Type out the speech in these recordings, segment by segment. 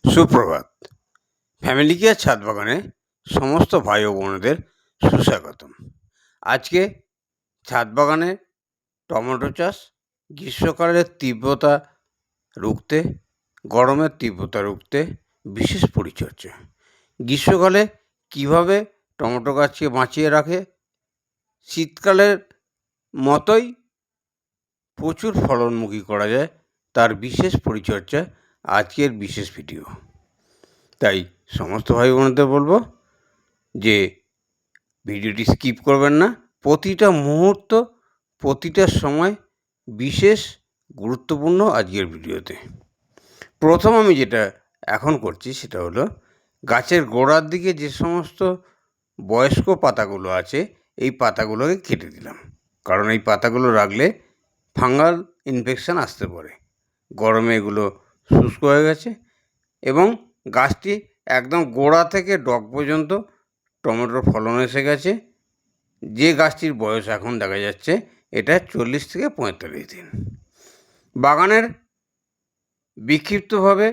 সুপ্রভাত। Family care ছাদ বাগানে সমস্ত ভাই ও বোনেদের সুস্বাগতম। আজকে ছাদ বাগানে টমেটো চাষ, গ্রীষ্মকালের তীব্রতা রুখতে, গরমের তীব্রতা রুখতে বিশেষ পরিচর্যা। গ্রীষ্মকালে কিভাবে টমেটো গাছকে বাঁচিয়ে রাখে, শীতকালের মতোই প্রচুর ফলনমুখী করা যায়, তার বিশেষ পরিচর্যা আজকের বিশেষ ভিডিও। তাই সমস্ত ভাই বোনদের বলবো যে ভিডিওটি স্কিপ করবেন না। প্রতিটা মুহূর্ত, প্রতিটা সময় বিশেষ গুরুত্বপূর্ণ আজকের ভিডিওতে। প্রথম আমি যেটা এখন করছি সেটা হলো গাছের গোড়ার দিকে যে সমস্ত বয়স্ক পাতাগুলো আছে এই পাতাগুলোকে কেটে দিলাম, কারণ এই পাতাগুলো রাখলে ফাঙ্গাল ইনফেকশান আসতে পারে। গরমে এগুলো শুষ্ক হয়ে গেছে এবং গাছটি একদম গোড়া থেকে ডগ পর্যন্ত টমেটোর ফলন এসে গেছে। যে গাছটির বয়স এখন দেখা যাচ্ছে এটা 40 থেকে 45 দিন। বাগানের বিক্ষিপ্তভাবে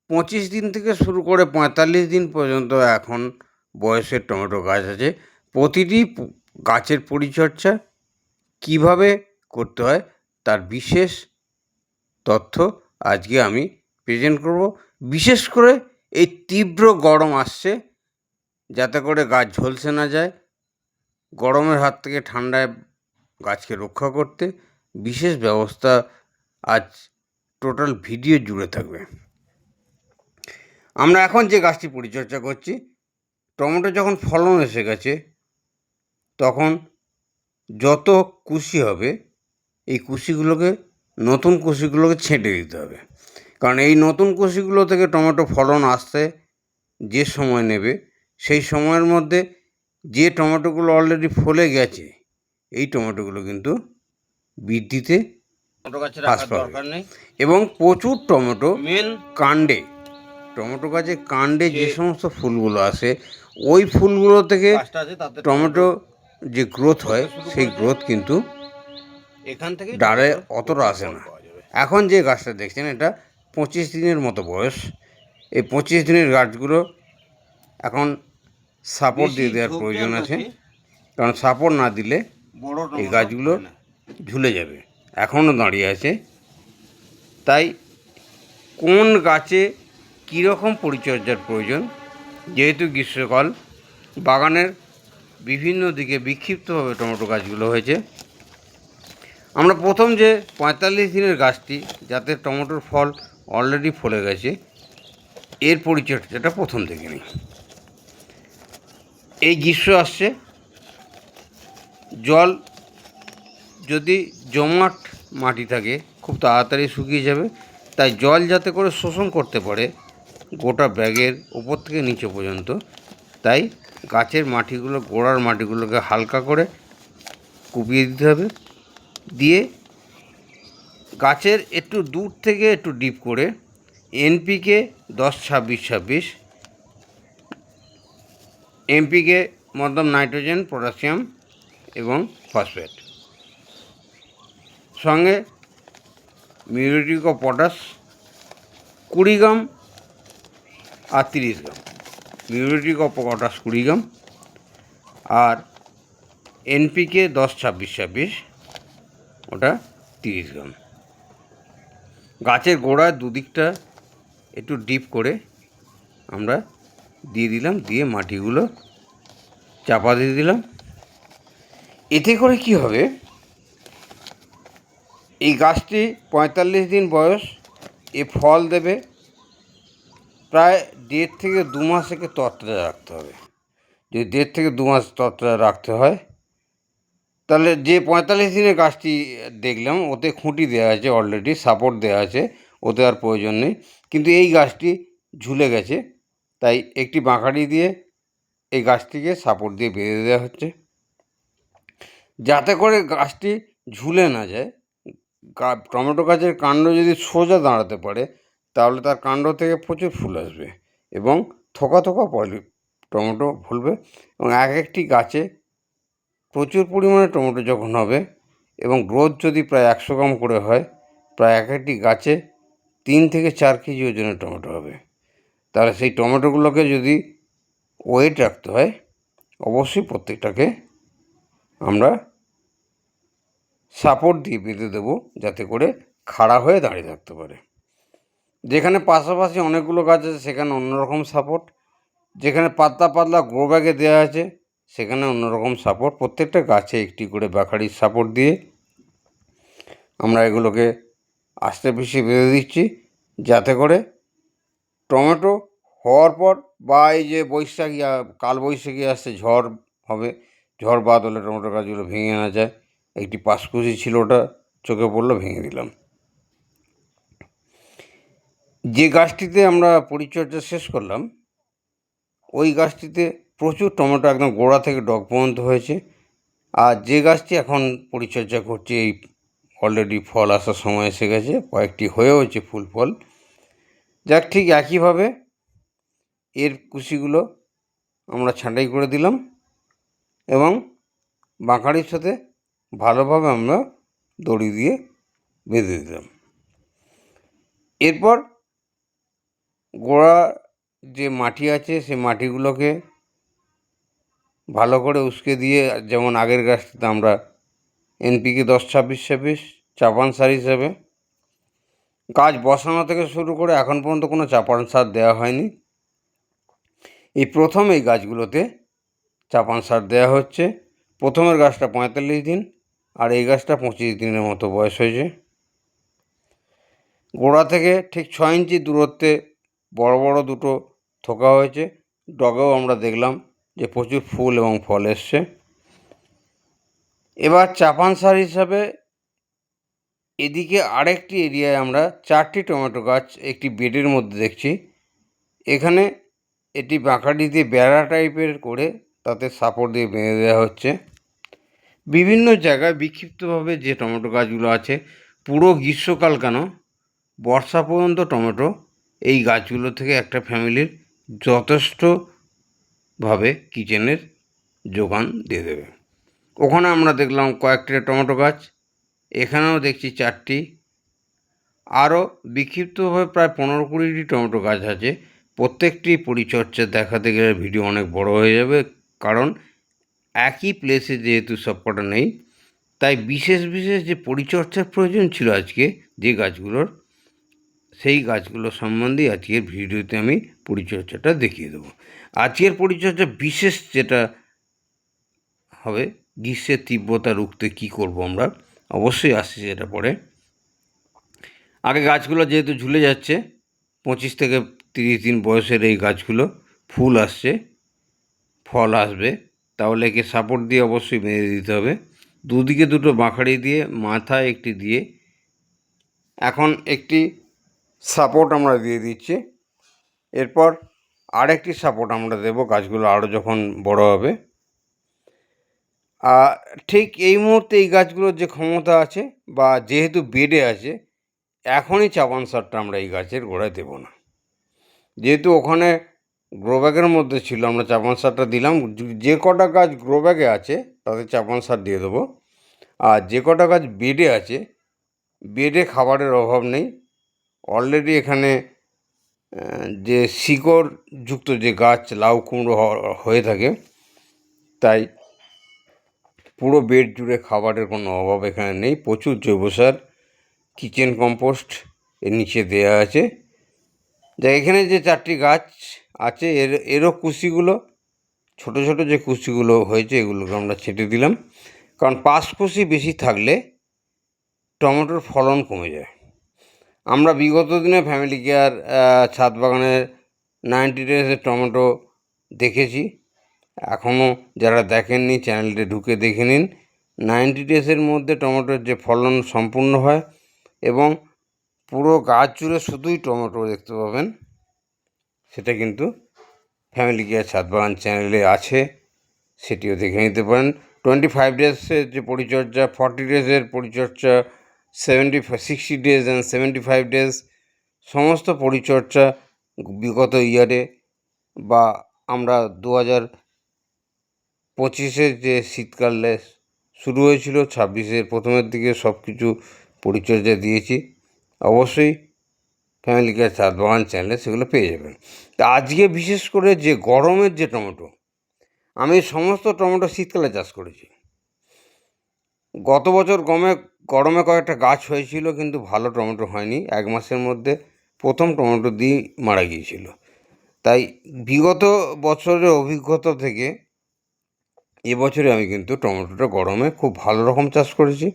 25 দিন থেকে শুরু করে 45 দিন পর্যন্ত এখন বয়সের টমেটো গাছ আছে। প্রতিটি গাছের পরিচর্যা কিভাবে করতে হয় তার বিশেষ তথ্য আজকে আমি প্রেজেন্ট করব। বিশেষ করে এই তীব্র গরম আসছে, যাতে করে গাছ ঝলসে না যায়, গরমের হাত থেকে ঠান্ডায় গাছকে রক্ষা করতে বিশেষ ব্যবস্থা আজ টোটাল ভিডিও জুড়ে থাকবে। আমরা এখন যে গাছটি পরিচর্যা করছি, টমেটো যখন ফলন এসে গেছে তখন যত কুশি হবে এই কুশিগুলোকে, নতুন কুশিগুলোকে ছেঁটে দিতে হবে, কারণ এই নতুন কুশিগুলো থেকে টমেটো ফলন আসতে যে সময় নেবে সেই সময়ের মধ্যে যে টমেটোগুলো অলরেডি ফলে গেছে এই টমেটোগুলো কিন্তু বৃদ্ধিতে হ্রাস পাবে এবং প্রচুর টমেটো কাণ্ডে, টমেটো গাছের কাণ্ডে যে সমস্ত ফুলগুলো আসে ওই ফুলগুলো থেকে টমেটো যে গ্রোথ হয় সেই গ্রোথ কিন্তু এখান থেকে ডালে অতটা আসে না। এখন যে গাছটা দেখছেন এটা 25 দিনের মতো বয়স। এই 25 দিনের গাছগুলো এখন সাপোর্ট দিয়ে দেওয়ার প্রয়োজন আছে, কারণ সাপোর্ট না দিলে এই গাছগুলো ঝুলে যাবে। এখনও দাঁড়িয়ে আছে। তাই কোন গাছে কীরকম পরিচর্যার প্রয়োজন, যেহেতু গ্রীষ্মকাল, বাগানের বিভিন্ন দিকে বিক্ষিপ্তভাবে টমেটো গাছগুলো হয়েছে, আমরা প্রথম যে 45 দিনের গাছটি যাতে টমেটোর ফল অলরেডি ফলে গেছে এর পরিচর্যাটা প্রথম থেকে নিই। এই গ্রীষ্ম আসছে, জল যদি জমাট মাটি থাকে খুব তাড়াতাড়ি শুকিয়ে যাবে, তাই জল যাতে করে শোষণ করতে পারে গোটা ব্যাগের ওপর থেকে নিচে পর্যন্ত, তাই গাছের মাটিগুলো, গোড়ার মাটিগুলোকে হালকা করে কুপিয়ে দিতে হবে। দিয়ে গাছের একটু দূর থেকে একটু ডিপ করে এনপিকে 10-26-26, এমপিকে মধ্যম নাইট্রোজেন, পটাশিয়াম এবং ফসফেট, সঙ্গে মিউরেট অফ পটাশ 20 গ্রাম আর 30 gram, muriate of potash 20 gram আর এনপিকে 10-26-26 ওটা 30 গ্রাম। গাছের গোড়ায় দুদিকটা একটু ডিপ করে আমরা দিয়ে দিলাম, দিয়ে মাটিগুলো চাপা দিয়ে দিলাম। এতে করে কি হবে, এই গাছটি 45 দিন বয়স, এ ফল দেবে প্রায় 1.5 থেকে 2 মাস একে তত্ত্বে রাখতে হবে। যদি 1.5 থেকে 2 মাস তত্ত্বে রাখতে হয় তাহলে যে 45 দিনের গাছটি দেখলাম ওতে খুঁটি দেওয়া আছে, অলরেডি সাপোর্ট দেওয়া আছে, ওতে আর প্রয়োজন নেই। কিন্তু এই গাছটি ঝুলে গেছে, তাই একটি বাঁকাড়ি দিয়ে এই গাছটিকে সাপোর্ট দিয়ে বেঁধে দেওয়া হচ্ছে, যাতে করে গাছটি ঝুলে না যায়। টমেটো গাছের কাণ্ড যদি সোজা দাঁড়াতে পারে তাহলে তার কাণ্ড থেকে প্রচুর ফুল আসবে এবং থোকা থোকা টমেটো ফুলবে এবং এক একটি গাছে প্রচুর পরিমাণে টমেটো যখন হবে এবং গ্রোথ যদি প্রায় 100 গ্রাম করে হয়, প্রায় এক একটি গাছে থেকে 4 কেজি ওজনের টমেটো হবে। তাহলে সেই টমেটোগুলোকে যদি ওয়েট রাখতে হয়, অবশ্যই প্রত্যেকটাকে আমরা সাপোর্ট দিয়ে বেঁধে দেবো, যাতে করে খাড়া হয়ে দাঁড়িয়ে থাকতে পারে। যেখানে পাশাপাশি অনেকগুলো গাছ আছে সেখানে অন্যরকম সাপোর্ট, যেখানে পাতলা পাতলা গ্রো ব্যাগে দেওয়া আছে সেখানে অন্যরকম সাপোর্ট। প্রত্যেকটা গাছে একটি করে বাখাড়ির সাপোর্ট দিয়ে আমরা এগুলোকে আস্তে পিষে বেঁধে দিচ্ছি, যাতে করে টমেটো হওয়ার পর বা এই যে বৈশাখী কালবৈশাখী আসছে, ঝড় হবে, ঝড় বাদ হলে টমেটো গাছগুলো ভেঙে না যায়। একটি পাশকুশি ছিল, ওটা চোখে পড়লো, ভেঙে দিলাম। যে গাছটিতে আমরা পরিচর্যা শেষ করলাম ওই গাছটিতে প্রচুর টমেটো একদম গোড়া থেকে ডগ পর্যন্ত হয়েছে। আর যে গাছটি এখন পরিচর্যা করছে, এই অলরেডি ফল আসার সময় এসে গেছে, কয়েকটি হয়েওছে ফুল ফল। যাক, ঠিক একইভাবে এর কুশিগুলো আমরা ছাঁটাই করে দিলাম এবং বাঁকাড়ির সাথে ভালোভাবে আমরা দড়ি দিয়ে বেঁধে দিলাম। এরপর গোড়া যে মাটি আছে সেই মাটিগুলোকে ভালো করে উস্কে দিয়ে, যেমন আগের গাছটিতে আমরা NPK 10-26-26 চাপান সার হিসেবে, গাছ বসানো থেকে শুরু করে এখন পর্যন্ত কোনো চাপান সার দেওয়া হয়নি। এই প্রথম এই গাছগুলোতে চাপান সার দেওয়া হচ্ছে। প্রথমের গাছটা 45 দিন আর এই গাছটা 25 দিনের মতো বয়স হয়েছে। গোড়া থেকে ঠিক 6 ইঞ্চি দূরত্বে বড় বড় দুটো থোকা হয়েছে। ডগেও আমরা দেখলাম যে প্রচুর ফুল এবং ফল এসছে। এবার চাপান সার হিসাবে এদিকে আরেকটি এরিয়ায় আমরা 4টি টমেটো গাছ একটি বেডের মধ্যে দেখছি। এখানে এটি বাঁকাড়ি দিয়ে বেড়া টাইপের করে তাতে সাপোর্ট দিয়ে বেঁধে দেওয়া হচ্ছে। বিভিন্ন জায়গায় বিক্ষিপ্তভাবে যে টমেটো গাছগুলো আছে, পুরো গ্রীষ্মকাল কেন বর্ষা পর্যন্ত টমেটো এই গাছগুলো থেকে একটা ফ্যামিলির যথেষ্টভাবে কিচেনের যোগান দিয়ে দেবে। ওখানে আমরা দেখলাম কয়েকটি টমেটো গাছ, এখানেও দেখছি 4টি, আরও বিক্ষিপ্তভাবে প্রায় 15-20টি টমেটো গাছ আছে। প্রত্যেকটি পরিচর্যা দেখাতে গেলে ভিডিও অনেক বড় হয়ে যাবে, কারণ একই প্লেসে যেহেতু সবকটা নেই, তাই বিশেষ বিশেষ যে পরিচর্যার প্রয়োজন ছিল আজকে যে গাছগুলোর, সেই গাছগুলো সম্বন্ধে আজকের ভিডিওতে আমি পরিচর্যাটা দেখিয়ে দেবো। আজকের পরিচর্যা বিশেষ যেটা হবে, গ্রীষ্মের তীব্রতা রুখতে কী করব আমরা, অবশ্যই আসছে সেটা পরে। আগে গাছগুলো যেহেতু ঝুলে যাচ্ছে, 25 থেকে 30 দিন বয়সের এই গাছগুলো ফুল আসছে, ফল আসবে, তাহলে একে সাপোর্ট দিয়ে অবশ্যই বেঁধে দিতে হবে। দুদিকে দুটো বাঁখাড়ি দিয়ে, মাথায় একটি দিয়ে এখন একটি সাপোর্ট আমরা দিয়ে দিচ্ছি। এরপর আরেকটি সাপোর্ট আমরা দেব গাছগুলো আরও যখন বড় হবে। ঠিক এই মুহূর্তে এই গাছগুলোর যে ক্ষমতা আছে বা যেহেতু বেডে আছে, এখনই চাপান সারটা আমরা এই গাছের গোড়ায় দেব না। যেহেতু ওখানে গ্রো ব্যাগের মধ্যে ছিল, আমরা চাপান সারটা দিলাম। যে কটা গাছ গ্রো ব্যাগে আছে তাদের চাপান সার দিয়ে দেবো, আর যে কটা গাছ বেডে আছে, বেডে খাবারের অভাব নেই। অলরেডি এখানে যে শিকড়যুক্ত যে গাছ লাউ কুমড়ো হয়ে থাকে, তাই পুরো বেড জুড়ে খাবারের কোনো অভাব এখানে নেই। প্রচুর জৈব সার, কিচেন কম্পোস্ট এর নিচে দেওয়া আছে। যা এখানে যে 4টি গাছ আছে এরও কুশিগুলো, ছোট ছোট যে কুশিগুলো হয়েছে, এগুলোকে আমরা ছেটে দিলাম, কারণ পাশকুশি বেশি থাকলে টমেটোর ফলন কমে যায়। আমরা বিগত দিনে ফ্যামিলি কেয়ার ছাদ বাগানের 90 ডেজের টমেটো দেখেছি। এখনও যারা দেখেননি চ্যানেলটি ঢুকে দেখে নিন। 90 ডেজের মধ্যে টমেটোর যে ফলন সম্পূর্ণ হয় এবং পুরো গাছ জুড়ে শুধুই টমেটো দেখতে পাবেন, সেটা কিন্তু ফ্যামিলি কেয়ার ছাদ বাগান চ্যানেলে আছে, সেটিও দেখে নিতে পারেন। 25 ডেজের যে পরিচর্যা, 40 ডেজের পরিচর্যা, 60 ডেজ অ্যান্ড 75 ডেজ সমস্ত পরিচর্যা বিগত ইয়ারে বা আমরা 2025-এর যে শীতকালে শুরু হয়েছিল, 26-এর প্রথমের দিকে সব কিছু পরিচর্যা দিয়েছি। অবশ্যই ফ্যামিলি কেয়ার ছাদ বাগান চ্যানেলে সেগুলো পেয়ে যাবেন। তা আজকে বিশেষ করে যে গরমের যে টমেটো, আমি সমস্ত টমেটো শীতকালে চাষ করেছি। গত বছর গরমে কয়েকটা গাছ হয়েছিল, কিন্তু ভালো টমেটো হয়নি। 1 মাসের মধ্যে প্রথম টমেটো দিয়ে মারা গিয়েছিল। তাই বিগত বছরের অভিজ্ঞতা থেকে এবছরে আমি কিন্তু টমেটোটা গরমে খুব ভালো রকম চাষ করেছি।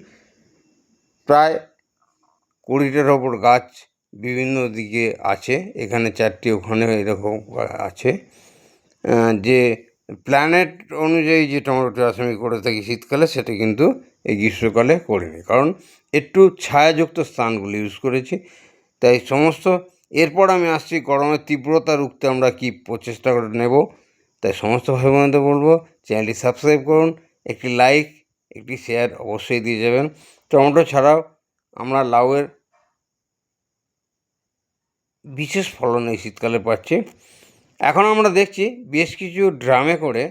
প্রায় 20টার ওপর গাছ বিভিন্ন দিকে আছে, এখানে 4টি, ওখানে এরকম আছে। যে প্ল্যানেট অনুযায়ী যে টমেটো চাষ আমি করে থাকি শীতকালে, সেটা কিন্তু এই গ্রীষ্মকালে করিনি, কারণ একটু ছায়াযুক্ত স্থানগুলি ইউজ করেছি। তাই সমস্ত এরপর আমি আসছি গরমের তীব্রতা রুখতে আমরা কি প্রচেষ্টা করে নেব। তাই সমস্ত ভাই বোনদের বলবো, চ্যানেলটি সাবস্ক্রাইব করুন, একটি লাইক, একটি শেয়ার অবশ্যই দিয়ে যাবেন। টমেটো ছাড়াও আমরা লাউয়ের বিশেষ ফলন এই শীতকালে পাচ্ছি। এখন আমরা দেখছি বেশ কিছু ড্রামে করে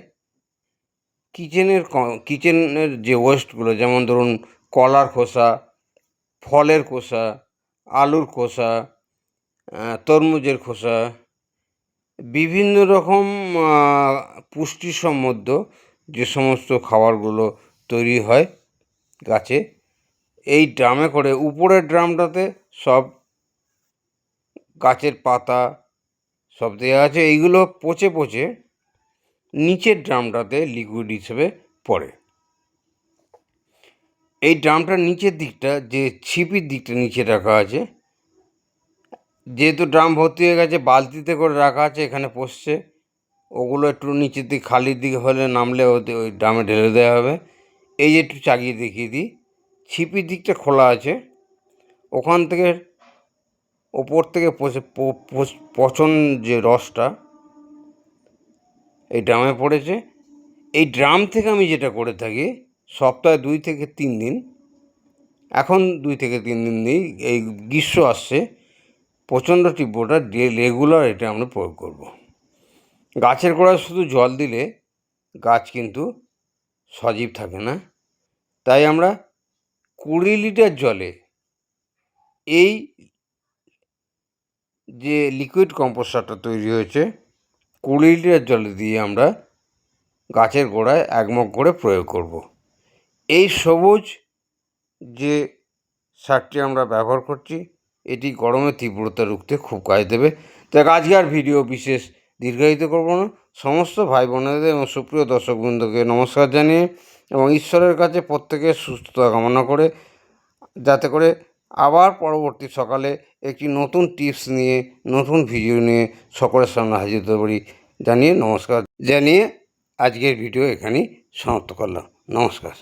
কিচেনের যে ওয়েস্টগুলো, যেমন ধরুন কলার খোসা, ফলের খোসা, আলুর খোসা, তরমুজের খোসা, বিভিন্ন রকম পুষ্টিসমৃদ্ধ যে সমস্ত খাবারগুলো তৈরি হয় গাছে, এই ড্রামে করে, উপরের ড্রামটাতে সব গাছের পাতা সব দেওয়া আছে। এইগুলো পচে পচে নিচের ড্রামটাতে লিকুইড হিসেবে পড়ে। এই ড্রামটার নিচের দিকটা, যে ছিপির দিকটা নিচে রাখা আছে, যেহেতু ড্রাম ভর্তি হয়ে গেছে, বালতিতে করে রাখা আছে, এখানে পড়ছে, ওগুলো একটু নিচের দিকে খালির দিকে হলে নামলে ওই ড্রামে ঢেলে দেওয়া হবে। এই যে একটু চাগিয়ে দেখিয়ে দিই, ছিপির দিকটা খোলা আছে, ওখান থেকে ওপর থেকে পচন যে রসটা এই ড্রামে পড়েছে। এই ড্রাম থেকে আমি যেটা করে থাকি, সপ্তাহে 2 থেকে 3 দিন, এখন 2 থেকে 3 দিন নেই, এই গ্রীষ্ম আসছে, প্রচণ্ড তীব্রতা, রেগুলার এটা আমরা প্রয়োগ করব। গাছের গোড়ায় শুধু জল দিলে গাছ কিন্তু সজীব থাকে না, তাই আমরা 20 লিটার জলে এই যে লিকুইড কম্পোস্টারটা তৈরি হয়েছে, 20 লিটার জলে দিয়ে আমরা গাছের গোড়ায় 1 মগ করে প্রয়োগ করব। এই সবুজ যে সারটি আমরা ব্যবহার করছি, এটি গরমের তীব্রতা রুখতে খুব কাজ দেবে। তাই আজকে আর ভিডিও বিশেষ দীর্ঘায়িত করব না। সমস্ত ভাই বোনেদের এবং সুপ্রিয় দর্শকবৃন্দকে নমস্কার জানিয়ে এবং ঈশ্বরের কাছে প্রত্যেকের সুস্থতা কামনা করে, যাতে করে আবার পরবর্তী সকালে একটি নতুন টিপস নিয়ে, নতুন ভিডিও নিয়ে সকলের সামনে হাজির হতে পারি জানিয়ে নমস্কার জানিয়ে আজকের ভিডিও এখানেই সমাপ্ত করলাম। নমস্কার।